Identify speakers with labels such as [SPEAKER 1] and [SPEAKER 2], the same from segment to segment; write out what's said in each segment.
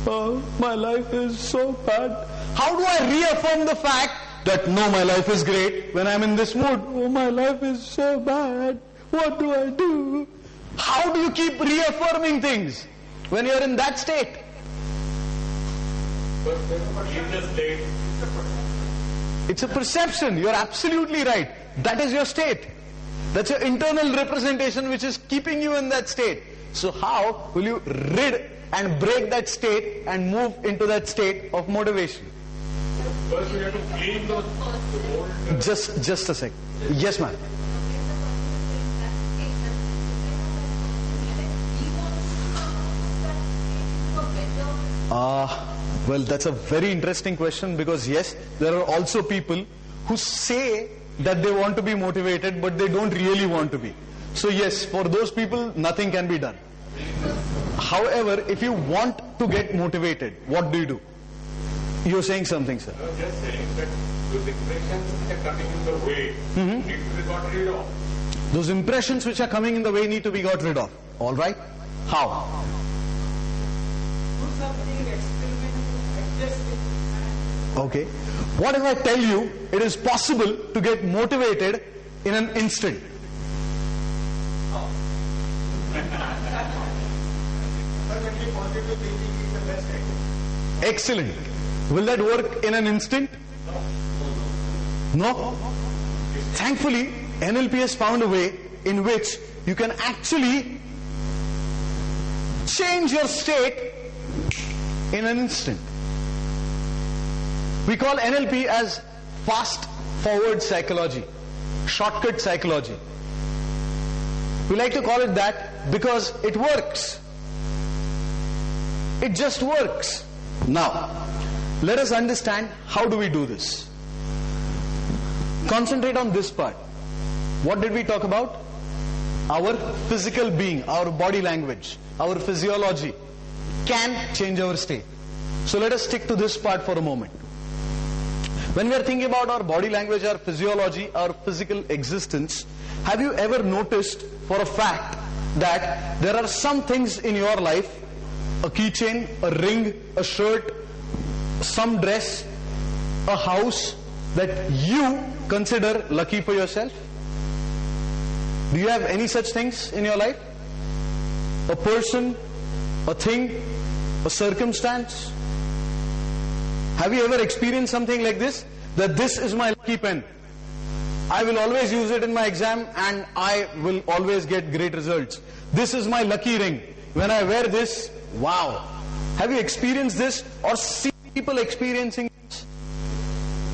[SPEAKER 1] oh, my life is so bad. How do I reaffirm the fact that no, my life is great when I'm in this mood? Oh, my life is so bad. What do I do? How do you keep reaffirming things when you're in that state? It's a perception. You're absolutely right. That is your state. That's your internal representation which is keeping you in that state. So how will you rid and break that state and move into that state of motivation?
[SPEAKER 2] First we have to clean those old...
[SPEAKER 1] Just a sec. Yes, ma'am. Well, that's a very interesting question, because yes, there are also people who say that they want to be motivated but they don't really want to be. So yes, for those people nothing can be done. However, if you want to get motivated, what do you do? You're saying something, sir.
[SPEAKER 2] I was just saying that those impressions which are coming in the way need to be got rid of.
[SPEAKER 1] Those impressions which are coming in the way need to be got rid of. Alright? How? Okay. What if I tell you it is possible to get motivated in an instant? Excellent. Will that work in an instant? No? Thankfully, NLP has found a way in which you can actually change your state in an instant. We call NLP as fast forward psychology, shortcut psychology. We like to call it that because it works. It just works. Now, let us understand how do we do this. Concentrate on this part. What did we talk about? Our physical being, our body language, our physiology can change our state. So let us stick to this part for a moment. When we are thinking about our body language, our physiology, our physical existence, have you ever noticed for a fact that there are some things in your life, a keychain, a ring, a shirt, some dress, a house, that you consider lucky for yourself? Do you have any such things in your life? A person, a thing, a circumstance? Have you ever experienced something like this? That this is my lucky pen. I will always use it in my exam and I will always get great results. This is my lucky ring. When I wear this, wow. Have you experienced this or seen people experiencing this?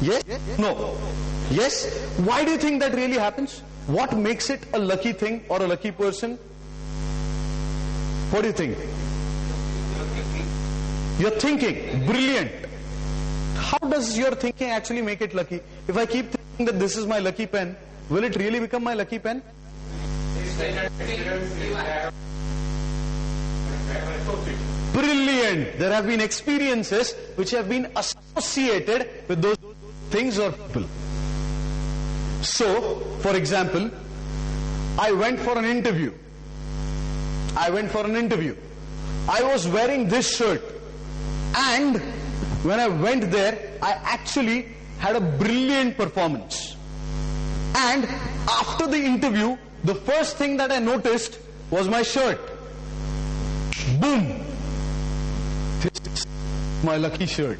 [SPEAKER 1] Yes? No? Yes? Why do you think that really happens? What makes it a lucky thing or a lucky person? What do you think? Your thinking. Brilliant. How does your thinking actually make it lucky? If I keep thinking that this is my lucky pen, will it really become my lucky pen? Brilliant. There have been experiences which have been associated with those things or people. So, for example, I went for an interview. I was wearing this shirt, and when I went there, I actually had a brilliant performance. And after the interview, the first thing that I noticed was my shirt. Boom! This is my lucky shirt.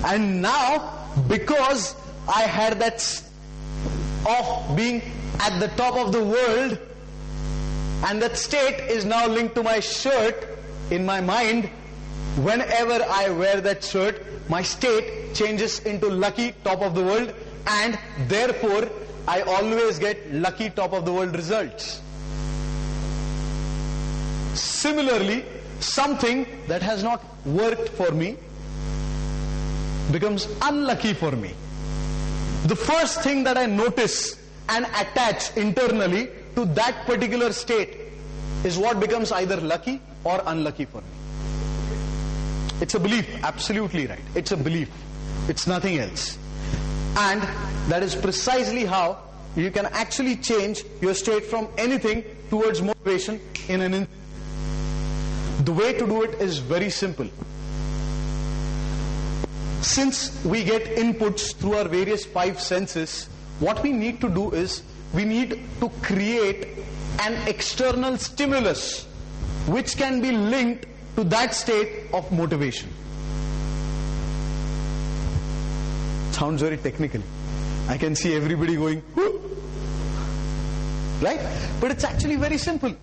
[SPEAKER 1] And now, because I had that of being at the top of the world, and that state is now linked to my shirt in my mind, whenever I wear that shirt, my state changes into lucky top of the world, and therefore I always get lucky top of the world results. Similarly, something that has not worked for me becomes unlucky for me. The first thing that I notice and attach internally to that particular state is what becomes either lucky or unlucky for me. It's a belief, absolutely right. It's a belief. It's nothing else. And that is precisely how you can actually change your state from anything towards motivation in an instant. The way to do it is very simple. Since we get inputs through our various five senses, what we need to do is we need to create an external stimulus which can be linked to that state of motivation. Sounds very technical. I can see everybody going, whoo! Right? But it's actually very simple.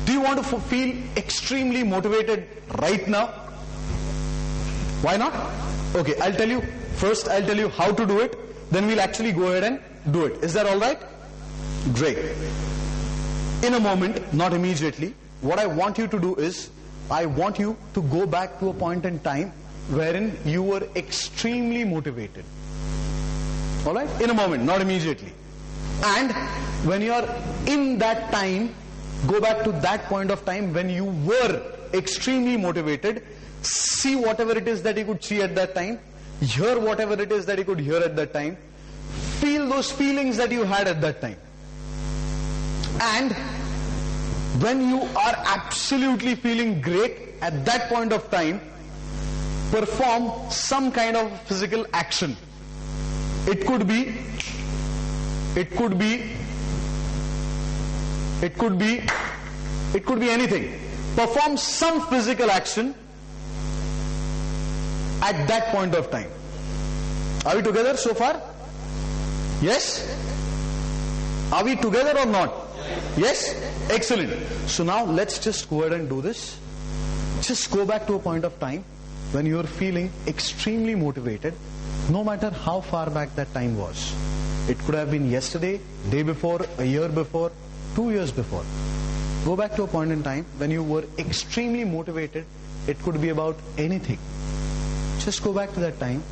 [SPEAKER 1] Do you want to feel extremely motivated right now? Why not? Okay, I'll tell you. First, I'll tell you how to do it. Then we'll actually go ahead and do it. Is that all right? Great. In a moment, not immediately, what I want you to do is, I want you to go back to a point in time wherein you were extremely motivated. All right? In a moment, not immediately. And when you are in that time, go back to that point of time when you were extremely motivated. See whatever it is that you could see at that time. Hear whatever it is that you could hear at that time. Feel those feelings that you had at that time. And when you are absolutely feeling great at that point of time, perform some kind of physical action. It could be anything. Perform some physical action at that point of time. Are we together so far? Yes? Are we together or not? Yes? Excellent. So now let's just go ahead and do this. Just go back to a point of time when you're feeling extremely motivated, no matter how far back that time was. It could have been yesterday, day before, a year before, 2 years before. Go back to a point in time when you were extremely motivated. It could be about anything. Just go back to that time.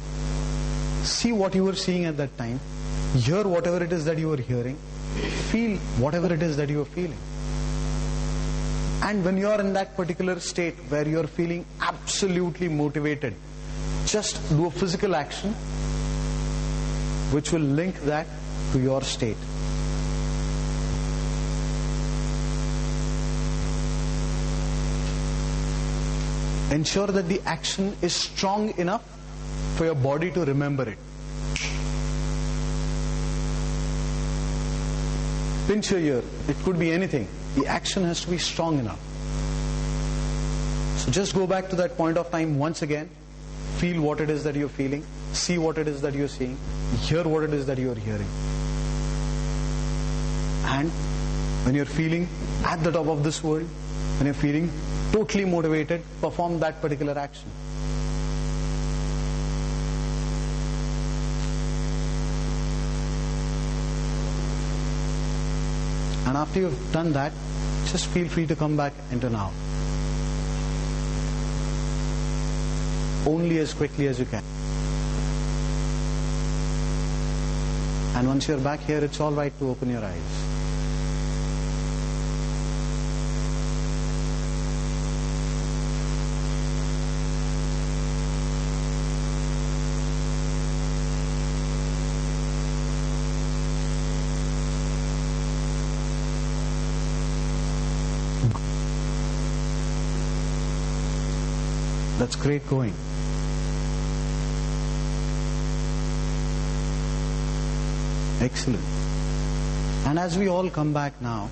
[SPEAKER 1] See what you were seeing at that time. Hear whatever it is that you were hearing. Feel whatever it is that you are feeling. And when you are in that particular state where you are feeling absolutely motivated, just do a physical action which will link that to your state. Ensure that the action is strong enough for your body to remember it. Pinch your ear. It could be anything. The action has to be strong enough. So just go back to that point of time once again. Feel what it is that you're feeling. See what it is that you're seeing. Hear what it is that you're hearing. And when you're feeling at the top of this world, when you're feeling totally motivated, perform that particular action. And after you've done that, just feel free to come back into now. Only as quickly as you can. And once you're back here, it's all right to open your eyes. That's great going. Excellent. And as we all come back now,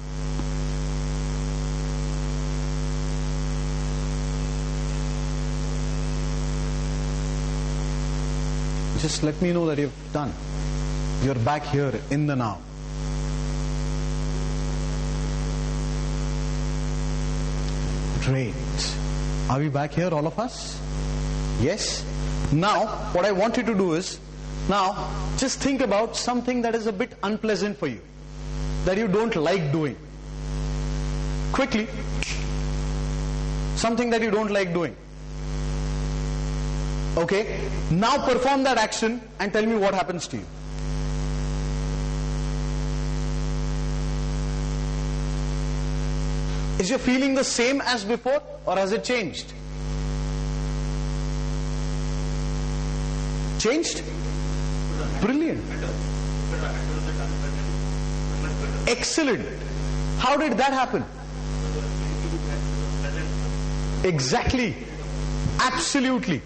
[SPEAKER 1] just let me know that you've done. You're back here in the now. Great. Are we back here, all of us? Yes? Now, what I want you to do is, now, just think about something that is a bit unpleasant for you, that you don't like doing. Quickly. Something that you don't like doing. Okay? Now perform that action and tell me what happens to you. Is your feeling the same as before, or has it changed? Changed? Brilliant. Excellent. How did that happen? Exactly. Absolutely.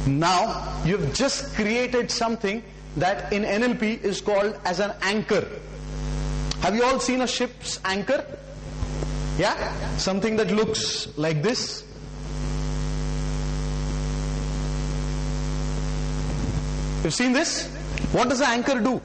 [SPEAKER 1] Now, you've just created something that in NLP is called as an anchor. Have you all seen a ship's anchor? Yeah? Something that looks like this. You've seen this? What does the anchor do?